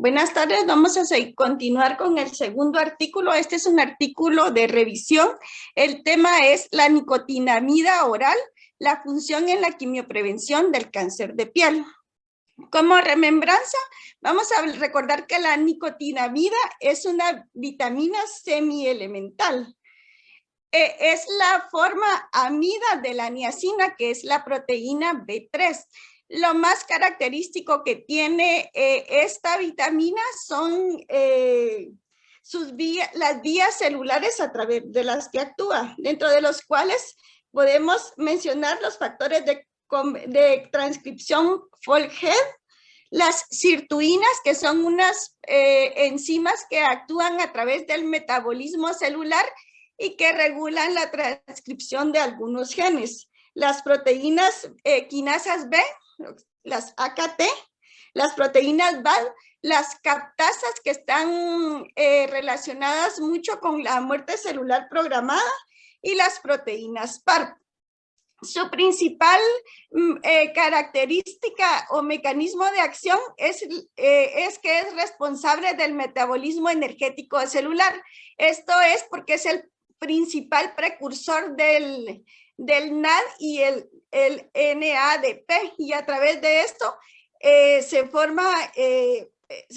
Buenas tardes, vamos a continuar con el segundo artículo. Este es un artículo de revisión. El tema es la nicotinamida oral, la función en la quimioprevención del cáncer de piel. Como remembranza, vamos a recordar que la nicotinamida es una vitamina semielemental. Es la forma amida de la niacina, que es la proteína B3. Lo más característico que tiene esta vitamina son las vías celulares a través de las que actúa, dentro de los cuales podemos mencionar los factores de transcripción Folhead, las sirtuinas, que son unas enzimas que actúan a través del metabolismo celular y que regulan la transcripción de algunos genes. Las proteínas quinasas B, las AKT, las proteínas BAD, las captasas que están relacionadas mucho con la muerte celular programada y las proteínas PARP. Su principal característica o mecanismo de acción es que es responsable del metabolismo energético celular. Esto es porque es el principal precursor del NAD y el NADP, y a través de esto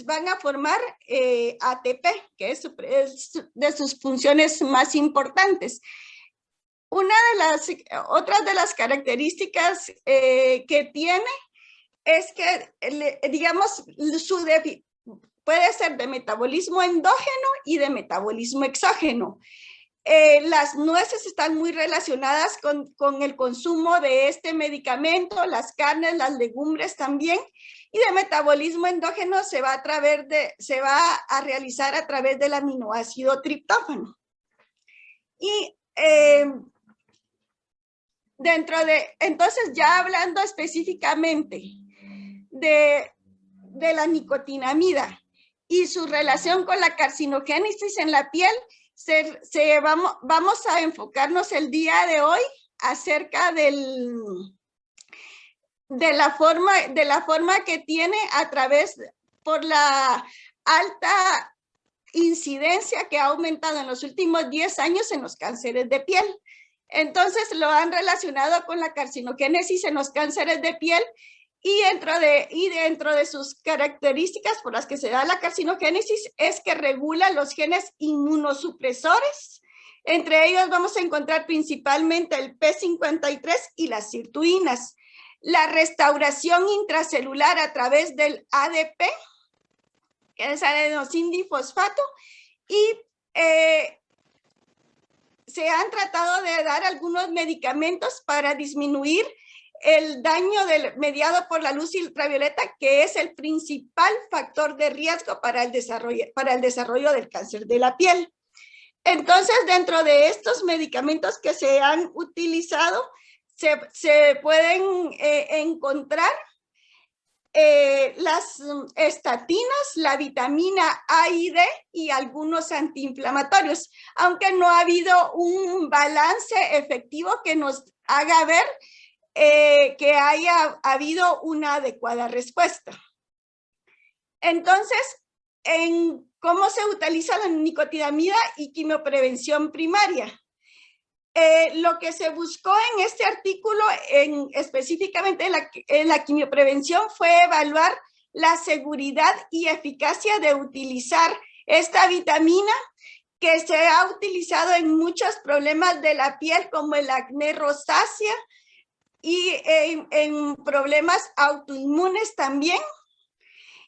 van a formar ATP, que es de sus funciones más importantes. Otras de las características que tiene es que, digamos, puede ser de metabolismo endógeno y de metabolismo exógeno. Las nueces están muy relacionadas con el consumo de este medicamento, las carnes, las legumbres también, y de metabolismo endógeno se va a realizar a través del aminoácido triptófano. Y entonces ya hablando específicamente de la nicotinamida y su relación con la carcinogénesis en la piel, vamos a enfocarnos el día de hoy acerca de la forma que tiene por la alta incidencia que ha aumentado en los últimos 10 años en los cánceres de piel. Entonces lo han relacionado con la carcinogénesis en los cánceres de piel, y dentro de sus características por las que se da la carcinogénesis es que regula los genes inmunosupresores. Entre ellos vamos a encontrar principalmente el P53 y las sirtuinas. La restauración intracelular a través del ADP, que es adenosindifosfato, y se han tratado de dar algunos medicamentos para disminuir el daño mediado por la luz ultravioleta, que es el principal factor de riesgo para el desarrollo del cáncer de la piel. Entonces, dentro de estos medicamentos que se han utilizado, se pueden encontrar las estatinas, la vitamina A y D y algunos antiinflamatorios, aunque no ha habido un balance efectivo que nos haga ver que haya habido una adecuada respuesta. Entonces, ¿cómo se utiliza la nicotinamida y quimioprevención primaria? Lo que se buscó en este artículo, específicamente en la quimioprevención, fue evaluar la seguridad y eficacia de utilizar esta vitamina, que se ha utilizado en muchos problemas de la piel, como el acné rosácea, y en problemas autoinmunes también,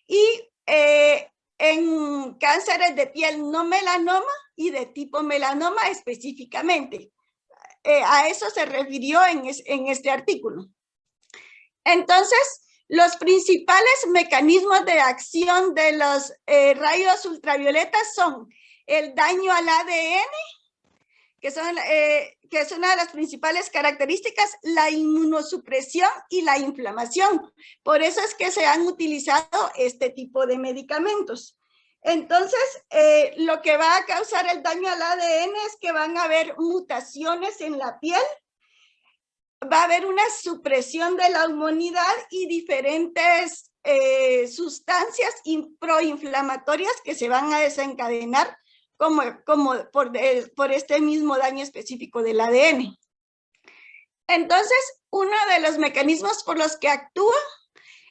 y en cánceres de piel no melanoma y de tipo melanoma específicamente. A eso se refirió en este artículo. Entonces, los principales mecanismos de acción de los rayos ultravioletas son el daño al ADN, que es una de las principales características, la inmunosupresión y la inflamación. Por eso es que se han utilizado este tipo de medicamentos. Entonces, lo que va a causar el daño al ADN es que van a haber mutaciones en la piel, va a haber una supresión de la inmunidad y diferentes sustancias proinflamatorias que se van a desencadenar por este mismo daño específico del ADN. Entonces, uno de los mecanismos por los que actúa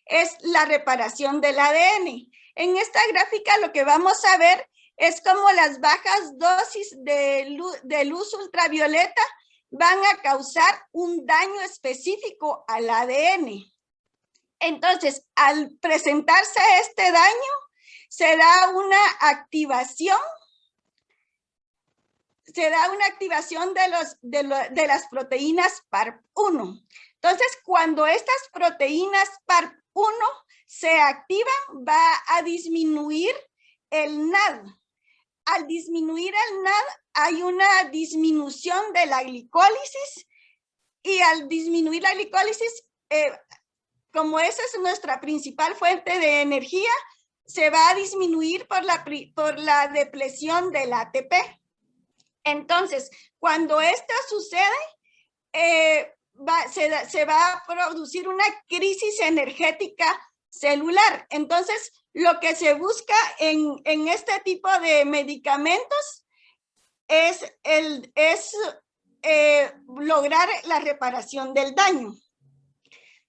es la reparación del ADN. En esta gráfica lo que vamos a ver es cómo las bajas dosis de luz ultravioleta van a causar un daño específico al ADN. Entonces, al presentarse este daño, se da una activación de las proteínas PARP1. Entonces, cuando estas proteínas PARP1 se activan, va a disminuir el NAD. Al disminuir el NAD, hay una disminución de la glicólisis, y al disminuir la glicólisis, como esa es nuestra principal fuente de energía, se va a disminuir por la depresión del ATP. Entonces, cuando esto sucede, se va a producir una crisis energética celular. Entonces, lo que se busca en este tipo de medicamentos es lograr la reparación del daño.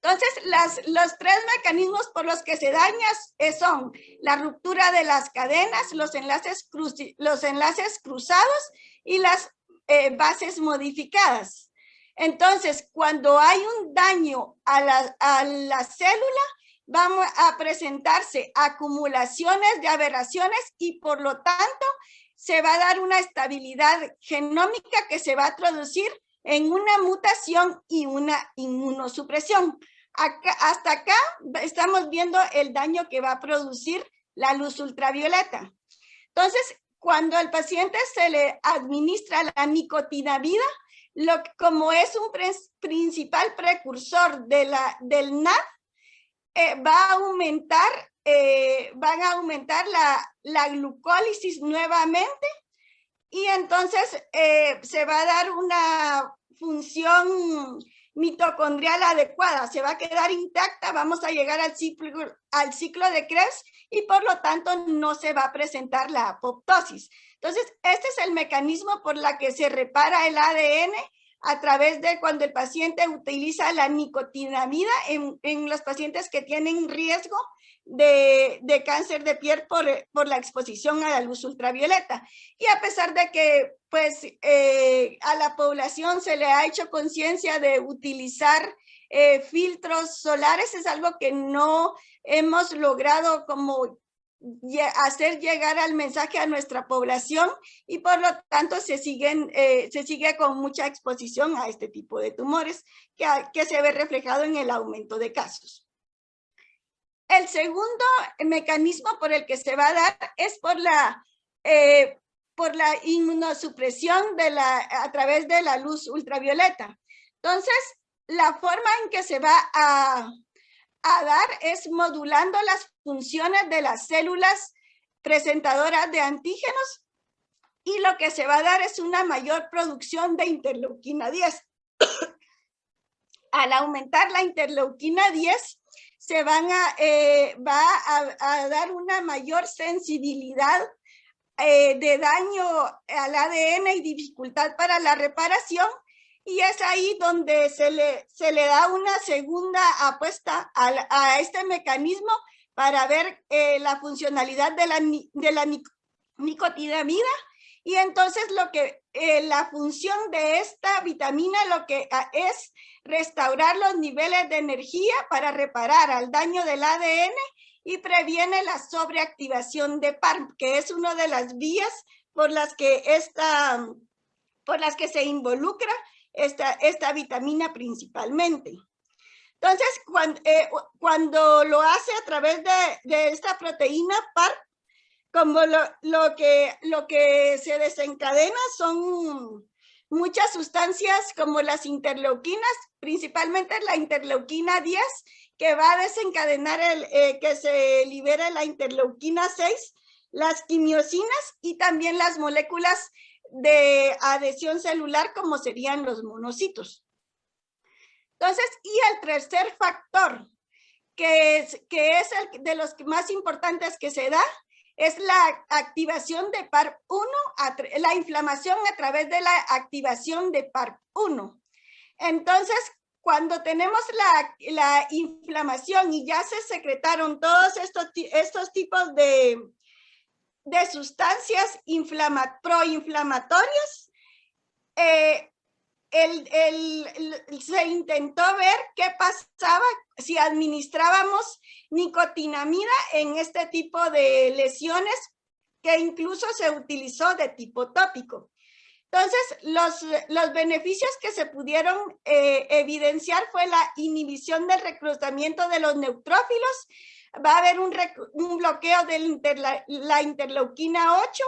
Entonces, los tres mecanismos por los que se daña son la ruptura de las cadenas, los enlaces cruzados y las bases modificadas. Entonces, cuando hay un daño a la célula, vamos a presentarse acumulaciones de aberraciones y por lo tanto se va a dar una estabilidad genómica que se va a traducir en una mutación y una inmunosupresión. Hasta acá estamos viendo el daño que va a producir la luz ultravioleta. Entonces, cuando al paciente se le administra la nicotinamida, como es un principal precursor del NAD, van a aumentar la glucólisis nuevamente, y entonces se va a dar una función mitocondrial adecuada, se va a quedar intacta, vamos a llegar al ciclo de Krebs y por lo tanto no se va a presentar la apoptosis. Entonces, este es el mecanismo por la que se repara el ADN a través de cuando el paciente utiliza la nicotinamida en los pacientes que tienen riesgo de cáncer de piel por la exposición a la luz ultravioleta. Y a pesar de que pues, a la población se le ha hecho conciencia de utilizar filtros solares, es algo que no hemos logrado como hacer llegar al mensaje a nuestra población, y por lo tanto se sigue con mucha exposición a este tipo de tumores que se ve reflejado en el aumento de casos. El segundo mecanismo por el que se va a dar es por la inmunosupresión a través de la luz ultravioleta. Entonces, la forma en que se va a dar es modulando las funciones de las células presentadoras de antígenos, y lo que se va a dar es una mayor producción de interleuquina 10. Al aumentar la interleuquina 10, va a dar una mayor sensibilidad de daño al ADN y dificultad para la reparación, y es ahí donde se le da una segunda apuesta a este mecanismo para ver la funcionalidad de la nicotinamida, y entonces la función de esta vitamina lo que es restaurar los niveles de energía para reparar al daño del ADN y previene la sobreactivación de PARP, que es una de las vías por las que se involucra esta vitamina principalmente. Entonces, cuando lo hace a través de esta proteína PARP, como lo que se desencadena son muchas sustancias como las interleuquinas, principalmente la interleuquina 10, que va a desencadenar que se libere la interleuquina 6, las quimiosinas y también las moléculas de adhesión celular, como serían los monocitos. Entonces, y el tercer factor que es el de los más importantes que se da, es la activación de PARP1, la inflamación a través de la activación de PARP1. Entonces, cuando tenemos la inflamación y ya se secretaron todos estos tipos de sustancias proinflamatorias, se intentó ver qué pasaba si administrábamos nicotinamida en este tipo de lesiones, que incluso se utilizó de tipo tópico. Entonces, los beneficios que se pudieron evidenciar fue la inhibición del reclutamiento de los neutrófilos. Va a haber un bloqueo de la interleuquina 8,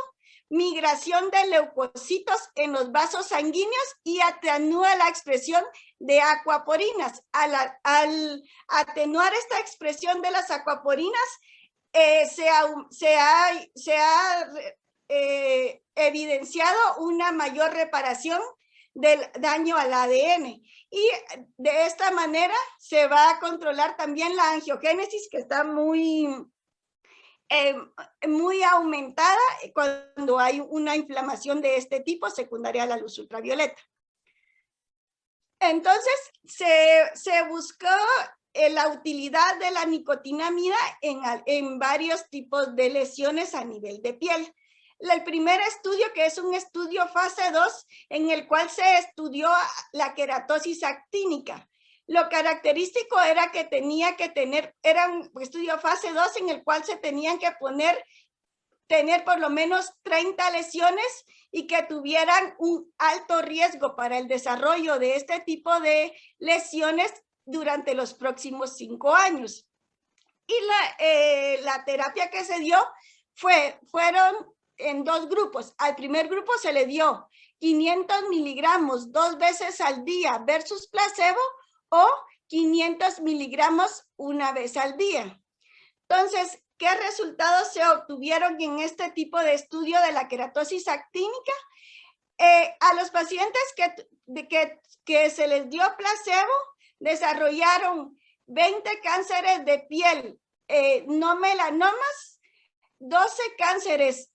migración de leucocitos en los vasos sanguíneos y atenúa la expresión de acuaporinas. Al atenuar esta expresión de las acuaporinas, se ha evidenciado una mayor reparación del daño al ADN, y de esta manera se va a controlar también la angiogénesis, que está muy aumentada cuando hay una inflamación de este tipo secundaria a la luz ultravioleta. Entonces se buscó la utilidad de la nicotinamida en varios tipos de lesiones a nivel de piel. El primer estudio, que es un estudio fase 2, en el cual se estudió la queratosis actínica. Lo característico era que tenía que tener, era un estudio fase 2 en el cual se tenían que tener por lo menos 30 lesiones y que tuvieran un alto riesgo para el desarrollo de este tipo de lesiones durante los próximos 5 años. Y la terapia que se dio fueron en 2 grupos. Al primer grupo se le dio 500 miligramos 2 veces al día versus placebo, o 500 miligramos una vez al día. Entonces, ¿qué resultados se obtuvieron en este tipo de estudio de la queratosis actínica? A los pacientes que se les dio placebo, desarrollaron 20 cánceres de piel no melanomas, 12 cánceres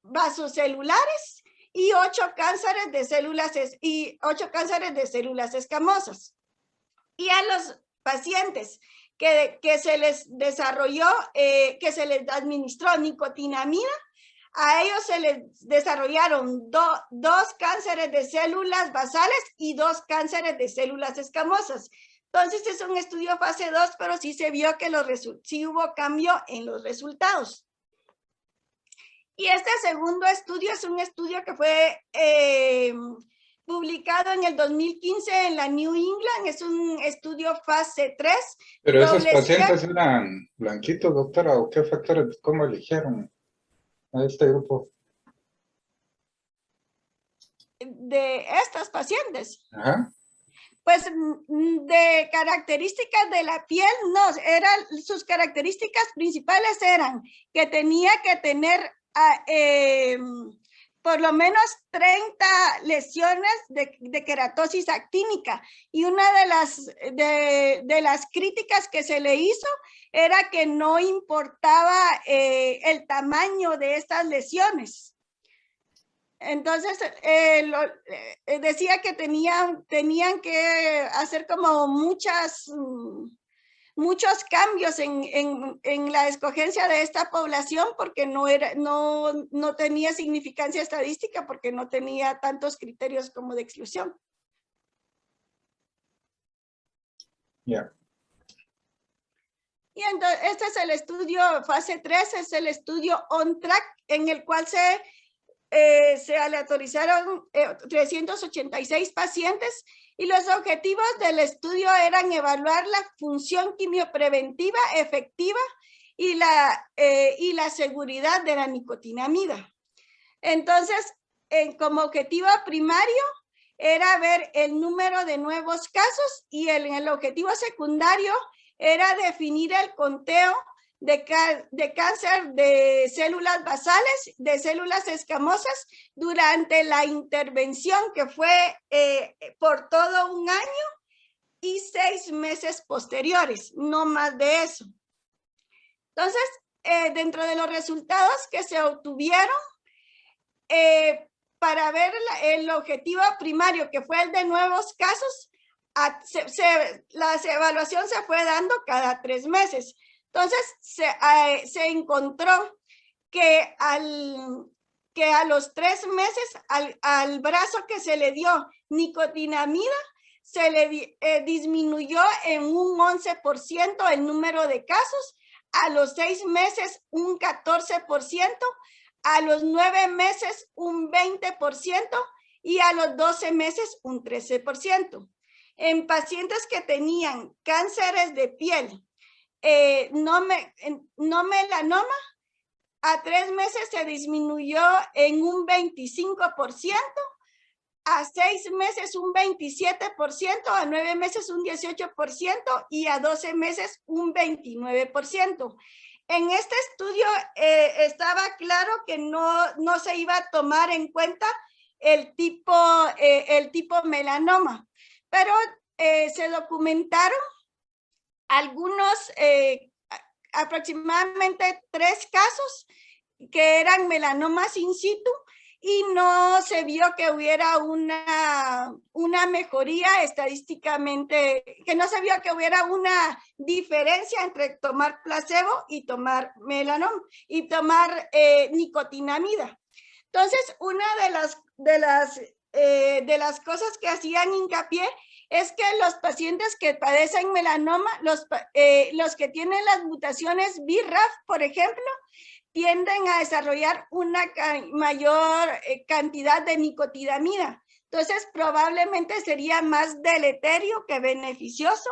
vasocelulares y 8 cánceres de células escamosas. Y a los pacientes que se les desarrolló, que se les administró nicotinamida, a ellos se les desarrollaron 2 cánceres de células basales y 2 cánceres de células escamosas. Entonces es un estudio fase 2, pero sí se vio que sí hubo cambio en los resultados. Y este segundo estudio es un estudio que fue publicado en el 2015 en la New England. Es un estudio fase 3. ¿Pero esos pacientes eran blanquitos, doctora? ¿O qué factores, cómo eligieron a este grupo? De estos pacientes. Ajá. Pues de características de la piel, no, sus características principales eran que tenía que tener por lo menos 30 lesiones de queratosis actínica, y una de las críticas que se le hizo era que no importaba el tamaño de estas lesiones. Entonces, decía que tenían que hacer como muchos cambios en la escogencia de esta población, porque no tenía significancia estadística, porque no tenía tantos criterios como de exclusión. Ya. Y entonces, este es el estudio fase 3, es el estudio OnTrack, en el cual se aleatorizaron 386 pacientes, y los objetivos del estudio eran evaluar la función quimiopreventiva efectiva y la seguridad de la nicotinamida. Entonces, como objetivo primario era ver el número de nuevos casos, y el objetivo secundario era definir el conteo de cáncer de células basales, de células escamosas, durante la intervención, que fue por todo un año, y 6 meses posteriores, no más de eso. Entonces, dentro de los resultados que se obtuvieron, para ver el objetivo primario, que fue el de nuevos casos, la evaluación se fue dando cada 3 meses. Entonces, se encontró que a los 3 meses, al brazo que se le dio nicotinamida, se le disminuyó en un 11% el número de casos, a los 6 meses un 14%, a los 9 meses un 20% y a los 12 meses un 13%. En pacientes que tenían cánceres de piel, no melanoma, a 3 meses se disminuyó en un 25%, a 6 meses un 27%, a 9 meses un 18% y a 12 meses un 29%. En este estudio estaba claro que no se iba a tomar en cuenta el tipo melanoma, pero se documentaron algunos, aproximadamente 3 casos que eran melanomas in situ, y no se vio que hubiera una mejoría estadísticamente, que no se vio que hubiera una diferencia entre tomar placebo y tomar melanoma y tomar nicotinamida. Entonces, una de las cosas que hacían hincapié es que los pacientes que padecen melanoma, los que tienen las mutaciones BRAF, por ejemplo, tienden a desarrollar una mayor cantidad de nicotinamida. Entonces, probablemente sería más deleterio que beneficioso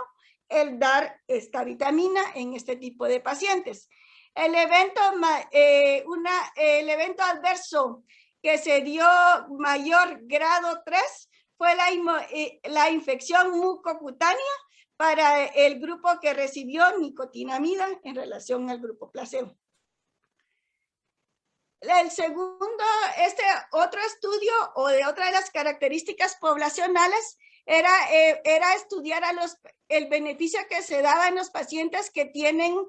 el dar esta vitamina en este tipo de pacientes. El evento adverso que se dio mayor grado 3 fue la infección mucocutánea para el grupo que recibió nicotinamida en relación al grupo placebo. El segundo, otro estudio o de otra de las características poblacionales era estudiar el beneficio que se daba en los pacientes que tienen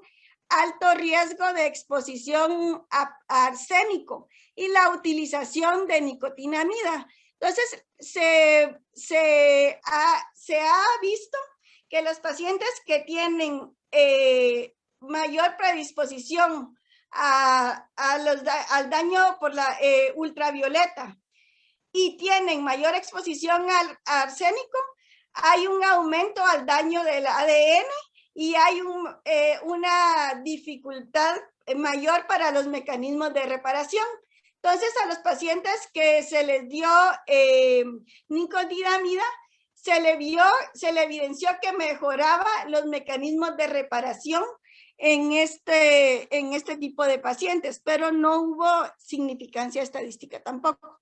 alto riesgo de exposición a arsénico y la utilización de nicotinamida. Entonces, se ha visto que los pacientes que tienen mayor predisposición al daño por la ultravioleta y tienen mayor exposición al arsénico, hay un aumento al daño del ADN y hay una dificultad mayor para los mecanismos de reparación. Entonces, a los pacientes que se les dio nicotinamida, se le evidenció que mejoraba los mecanismos de reparación en este tipo de pacientes, pero no hubo significancia estadística tampoco.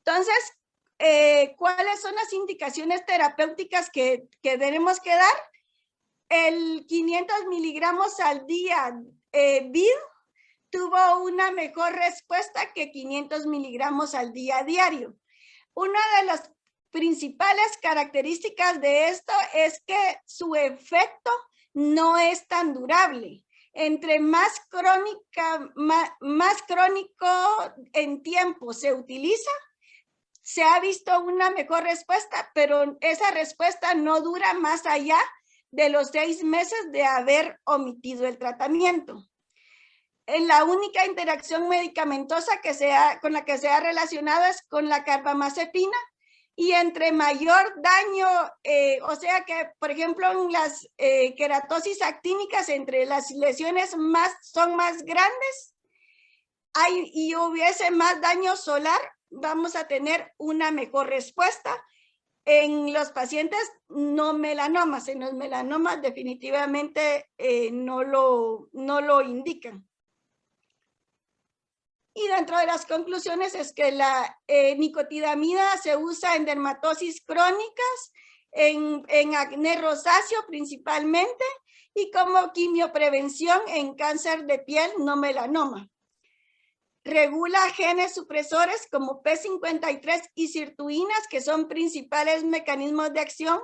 Entonces, ¿cuáles son las indicaciones terapéuticas que tenemos que dar? El 500 miligramos al día BID tuvo una mejor respuesta que 500 miligramos al día diario. Una de las principales características de esto es que su efecto no es tan durable. Entre más crónico en tiempo se utiliza, se ha visto una mejor respuesta, pero esa respuesta no dura más allá de los 6 meses de haber omitido el tratamiento. La única interacción medicamentosa con la que se ha relacionado es con la carbamazepina, y entre mayor daño, o sea que, por ejemplo, en las queratosis actínicas, entre las lesiones son más grandes y hubiese más daño solar, vamos a tener una mejor respuesta en los pacientes no melanomas. En los melanomas definitivamente no lo indican. Y dentro de las conclusiones es que la nicotinamida se usa en dermatosis crónicas, en acné rosáceo principalmente, y como quimioprevención en cáncer de piel no melanoma. Regula genes supresores como P53 y sirtuinas, que son principales mecanismos de acción